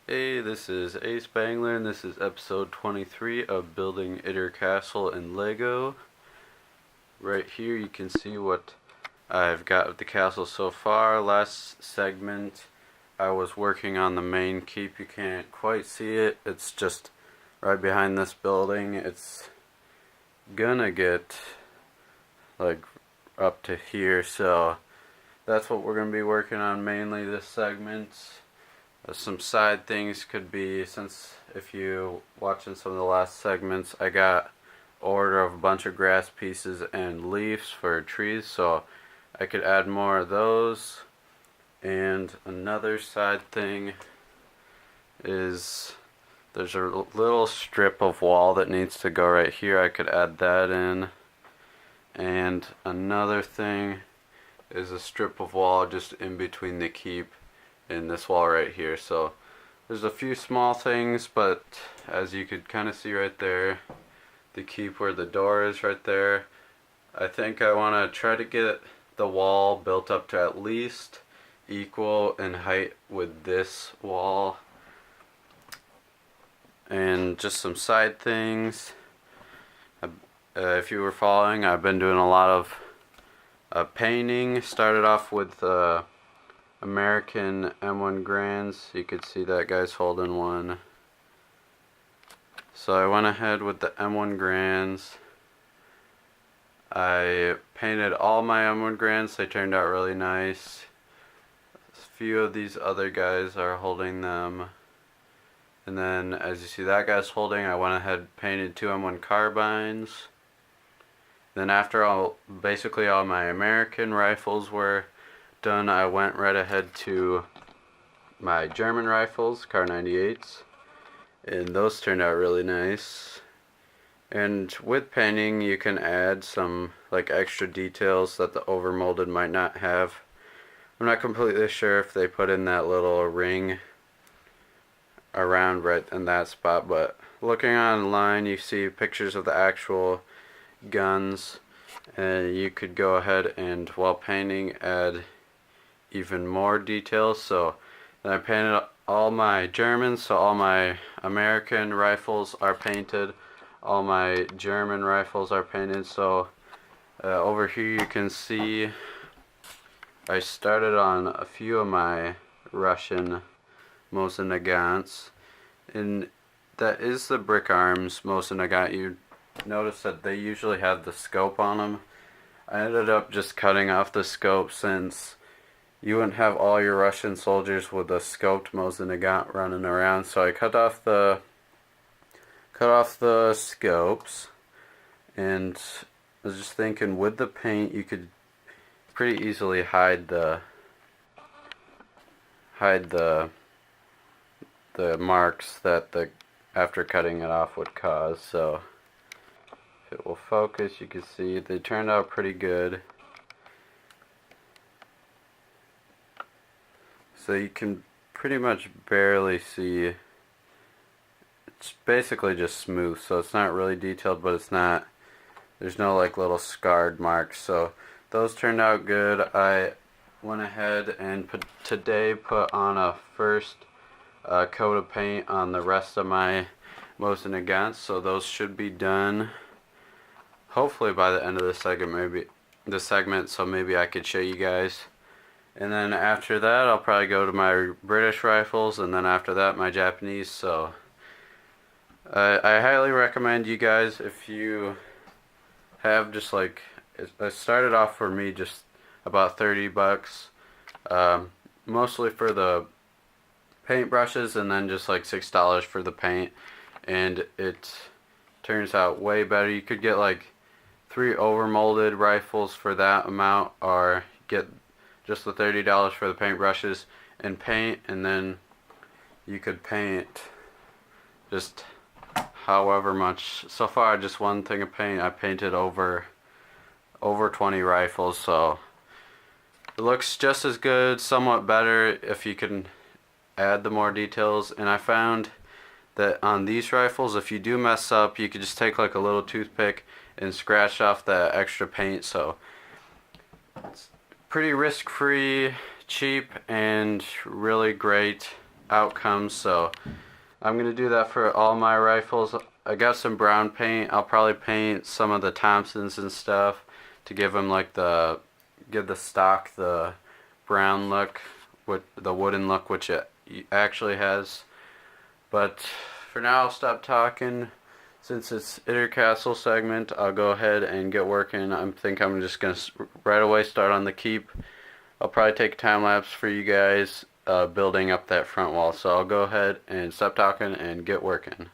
Hey, this is ASpengler, and this is episode 23 of building Itter Castle in Lego. Right here you can see what I've got with the castle so far. Last segment I was working on the main keep. You can't quite see it. It's just right behind this building. It's gonna get like up to here, so that's what we're gonna be working on mainly this segment. Some side things could be, since if you watching some of the last segments, I got order of a bunch of grass pieces and leaves for trees, so I could add more of those. And another side thing is there's a little strip of wall that needs to go right here. I could add that in. And another thing is a strip of wall just in between the keep in this wall right here. So there's a few small things, but as you could kind of see right there, the keep where the door is right there, I think I want to try to get the wall built up to at least equal in height with this wall. And just some side things, if you were following, I've been doing a lot of painting. Started off with American M1 Grands. You could see that guy's holding one. So I went ahead with the M1 Grands. I painted all my M1 Grands. They turned out really nice. A few of these other guys are holding them. And then as you see that guy's holding, I went ahead and painted two M1 Carbines. Then after basically all my American rifles were done, I went right ahead to my German rifles, Kar 98s, and those turned out really nice. And with painting you can add some like extra details that the overmolded might not have. I'm not completely sure if they put in that little ring around right in that spot, but looking online you see pictures of the actual guns, and you could go ahead and while painting add even more details. So then I painted all my Germans, so all my American rifles are painted, all my German rifles are painted. So over here you can see I started on a few of my Russian Mosin Nagants, and that is the brick arms Mosin Nagant. You notice that they usually have the scope on them. I ended up just cutting off the scope since you wouldn't have all your Russian soldiers with a scoped Mosin Nagant running around, so I cut off the scopes. And I was just thinking, with the paint you could pretty easily hide the marks that the after cutting it off would cause. So if it will focus, you can see they turned out pretty good. So you can pretty much barely see. It's basically just smooth, so it's not really detailed, but it's not, there's no like little scarred marks. So those turned out good. I went ahead and today put on a first coat of paint on the rest of my Mosin Nagants, so those should be done hopefully by the end of the segment, so maybe I could show you guys. And then after that I'll probably go to my British rifles, and then after that my Japanese. So I highly recommend you guys, if you have just like, it started off for me just about $30, mostly for the paint brushes, and then just like $6 for the paint, and it turns out way better. You could get like 3 overmolded rifles for that amount, or get just the $30 for the paint brushes and paint, and then you could paint just however much. So far just one thing of paint I painted over 20 rifles, so it looks just as good, somewhat better if you can add the more details. And I found that on these rifles, if you do mess up, you could just take like a little toothpick and scratch off the extra paint. So it's pretty risk-free, cheap, and really great outcomes. So I'm gonna do that for all my rifles. I got some brown paint. I'll probably paint some of the Thompsons and stuff to give them like give the stock the brown look, with the wooden look, which it actually has. But for now, I'll stop talking. Since it's Itter Castle segment, I'll go ahead and get working. I think I'm just gonna right away start on the keep. I'll probably take a time lapse for you guys building up that front wall. So I'll go ahead and stop talking and get working.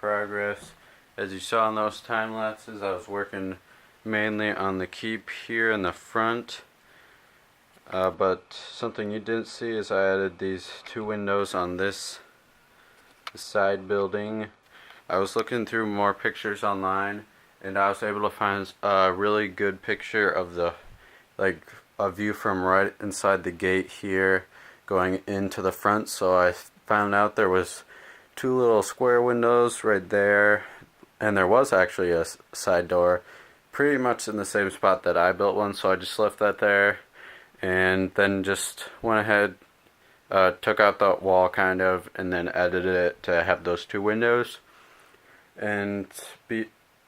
Progress. As you saw in those time lapses, I was working mainly on the keep here in the front, but something you didn't see is I added these two windows on this side building. I was looking through more pictures online, and I was able to find a really good picture of a view from right inside the gate here going into the front. So I found out there was two little square windows right there, and there was actually a side door pretty much in the same spot that I built one, so I just left that there and then just went ahead, took out that wall kind of, and then edited it to have those two windows. And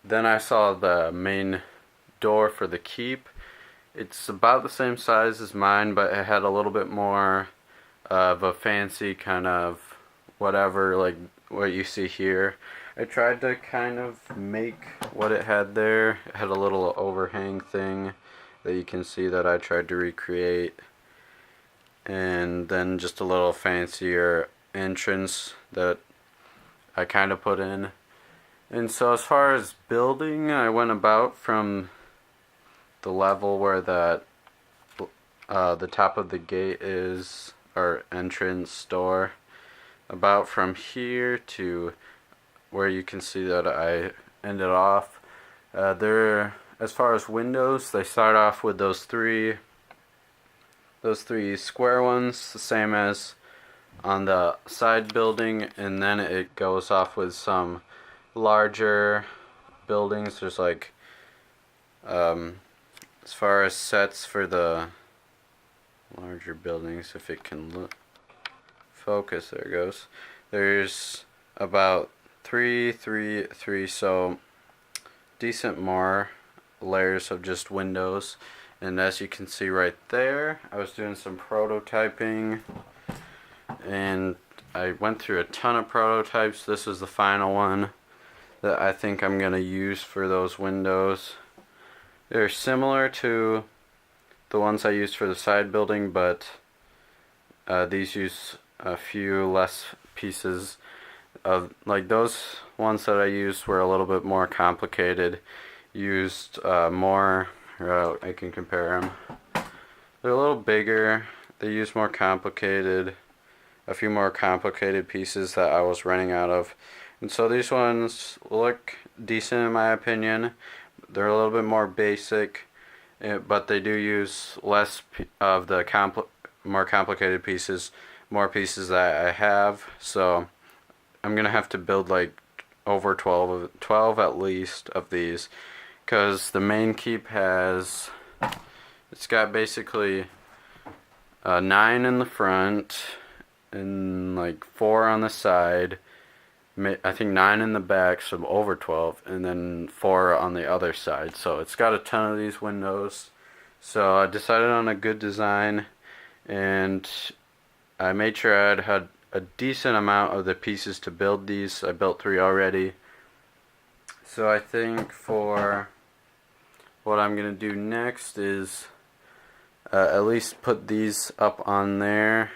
then I saw the main door for the keep. It's about the same size as mine, but it had a little bit more of a fancy kind of whatever, like what you see here. I tried to kind of make what it had there. It had a little overhang thing that you can see that I tried to recreate, and then just a little fancier entrance that I kind of put in. And so as far as building, I went about from the level where the top of the gate is, our entrance door, about from here to where you can see that I ended off. As far as windows, they start off with those three square ones, the same as on the side building, and then it goes off with some larger buildings. There's like as far as sets for the larger buildings, if it can focus, there it goes. There's about three, so decent more layers of just windows. And as you can see right there, I was doing some prototyping, and I went through a ton of prototypes. This is the final one that I think I'm going to use for those windows. They're similar to the ones I used for the side building, but these use a few less pieces of, like those ones that I used were a little bit more complicated, used more, I can compare them. They're a little bigger, they use more complicated, a few more complicated pieces that I was running out of. And so these ones look decent in my opinion. They're a little bit more basic, but they do use less of the more complicated pieces, more pieces that I have. So I'm gonna have to build like over 12 at least of these, because the main keep has, it's got basically 9 in the front and like 4 on the side. I think 9 in the back, so over 12, and then 4 on the other side. So it's got a ton of these windows. So I decided on a good design, and I made sure I had a decent amount of the pieces to build these. I built 3 already. So I think for what I'm going to do next is at least put these up on there.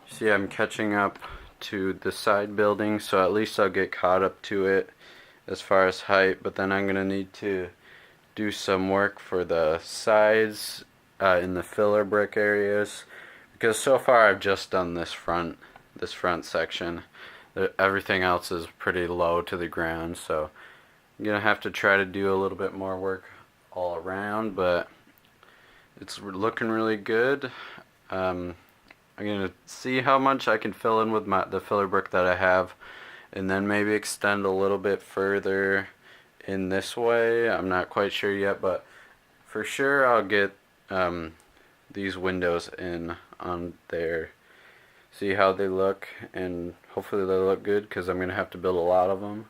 See, I'm catching up to the side building, so at least I'll get caught up to it as far as height, but then I'm going to need to do some work for the sides in the filler brick areas, because so far I've just done this front section. Everything else is pretty low to the ground, so I'm going to have to try to do a little bit more work all around, but it's looking really good. I'm going to see how much I can fill in with the filler brick that I have, and then maybe extend a little bit further in this way. I'm not quite sure yet, but for sure I'll get these windows in on there, see how they look, and hopefully they look good, because I'm going to have to build a lot of them.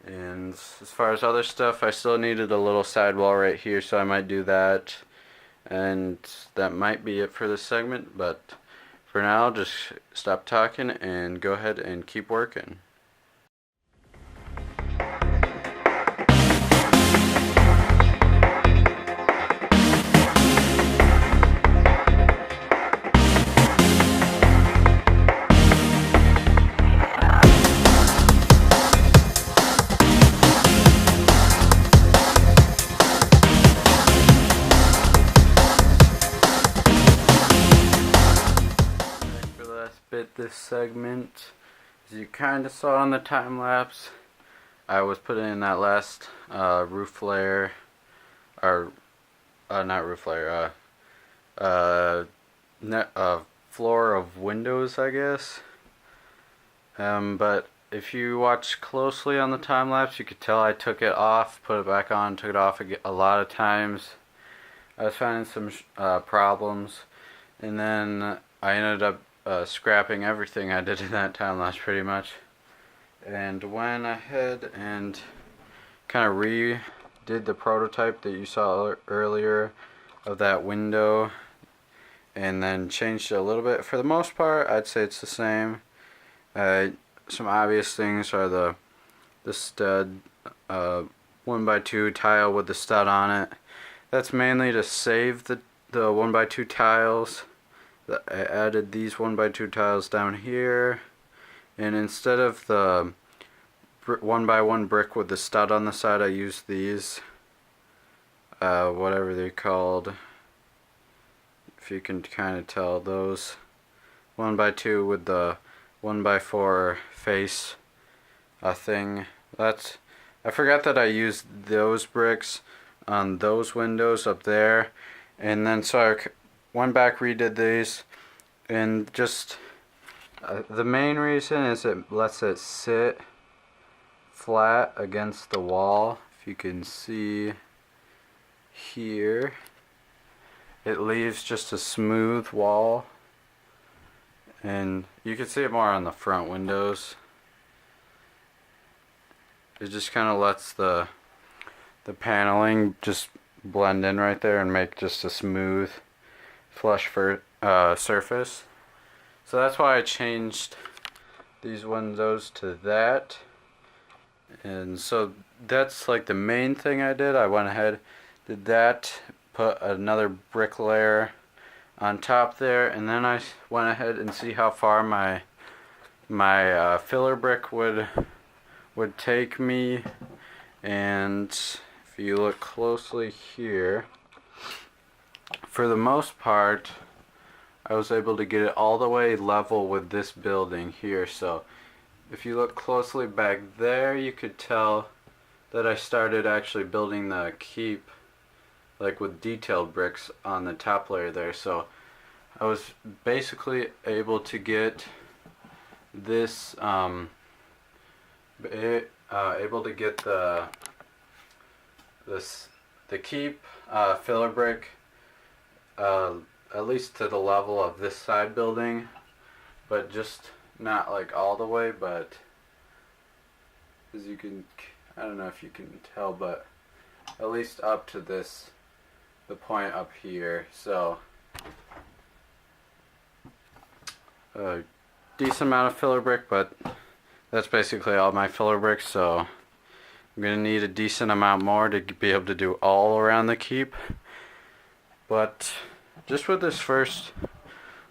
And as far as other stuff, I still needed a little sidewall right here, so I might do that. And that might be it for this segment, but for now, I'll just stop talking and go ahead and keep working. This segment, as you kind of saw on the time lapse, I was putting in that last roof layer, or not roof layer, floor of windows, I guess. But if you watch closely on the time lapse, you could tell I took it off, put it back on, took it off a lot of times. I was finding some problems, and then I ended up scrapping everything I did in that time lapse pretty much, and went ahead and kind of redid the prototype that you saw earlier of that window, and then changed it a little bit. For the most part, I'd say it's the same. Some obvious things are the stud, 1x2 tile with the stud on it. That's mainly to save the 1x2 tiles. I added these 1x2 tiles down here, and instead of the 1x1 brick with the stud on the side, I used these, whatever they're called, if you can kind of tell, those 1x2 with the 1x4 face thing. I forgot that I used those bricks on those windows up there, and then so I went back, redid these, and just the main reason is it lets it sit flat against the wall. If you can see here, it leaves just a smooth wall, and you can see it more on the front windows. It just kind of lets the paneling just blend in right there and make just a smooth flush surface. So that's why I changed these windows to that. And so that's like the main thing I did. I went ahead, did that, put another brick layer on top there, and then I went ahead and see how far my filler brick would take me. And if you look closely here, for the most part, I was able to get it all the way level with this building here. So if you look closely back there, you could tell that I started actually building the keep like with detailed bricks on the top layer there. So I was basically able to get this able to get the keep filler brick at least to the level of this side building, but just not like all the way, but as you can, I don't know if you can tell, but at least up to this, the point up here. So a decent amount of filler brick, but that's basically all my filler bricks, so I'm gonna need a decent amount more to be able to do all around the keep. But just with this first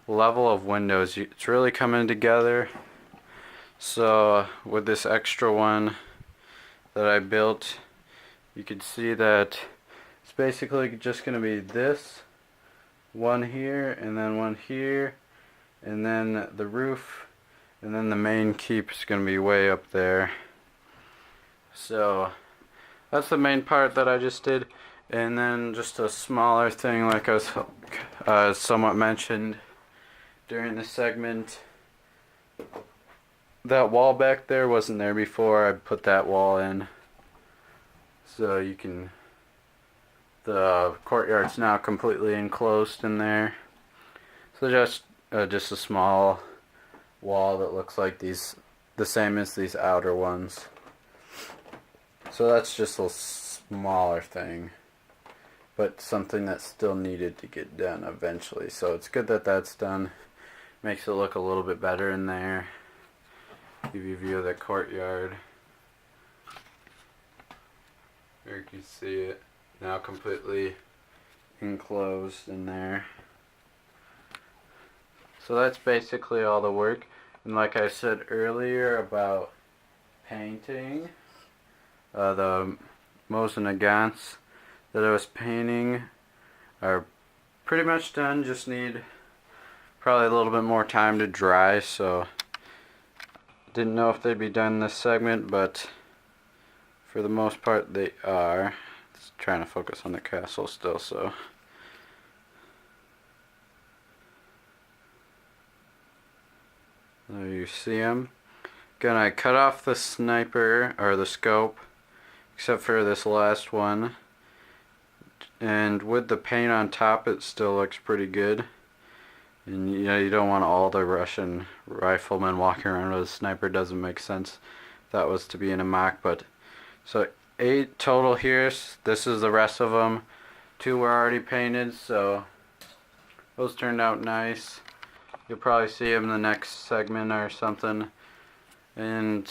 level of windows, it's really coming together. So with this extra one that I built, you can see that it's basically just gonna be this one here, and then one here, and then the roof, and then the main keep is going to be way up there. So that's the main part that I just did. And then just a smaller thing, like I was somewhat mentioned during the segment, that wall back there wasn't there before. I put that wall in, so you can, the courtyard's now completely enclosed in there. So just a small wall that looks like these, the same as these outer ones. So that's just a smaller thing, but something that still needed to get done eventually. So it's good that that's done. Makes it look a little bit better in there. Give you a view of the courtyard. There you can see it now completely enclosed in there. So that's basically all the work. And like I said earlier about painting, the mosaics that I was painting are pretty much done. Just need probably a little bit more time to dry, so didn't know if they'd be done in this segment, but for the most part they are. Just trying to focus on the castle still, so there you see them. Gonna cut off the sniper, or the scope, except for this last one. And with the paint on top, it still looks pretty good. And you know, you don't want all the Russian riflemen walking around with a sniper. Doesn't make sense if that was to be in a mock. But so 8 total here. This is the rest of them. 2 were already painted, so those turned out nice. You'll probably see them in the next segment or something. And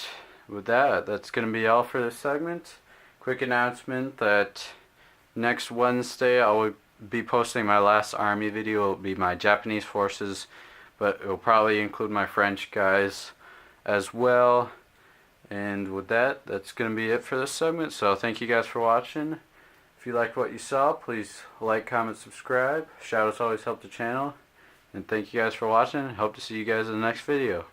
with that, that's going to be all for this segment. Quick announcement that next Wednesday I will be posting my last army video. It will be my Japanese forces, but it will probably include my French guys as well. And with that, that's going to be it for this segment. So thank you guys for watching. If you liked what you saw, please like, comment, subscribe. Shout outs always help the channel. And thank you guys for watching. Hope to see you guys in the next video.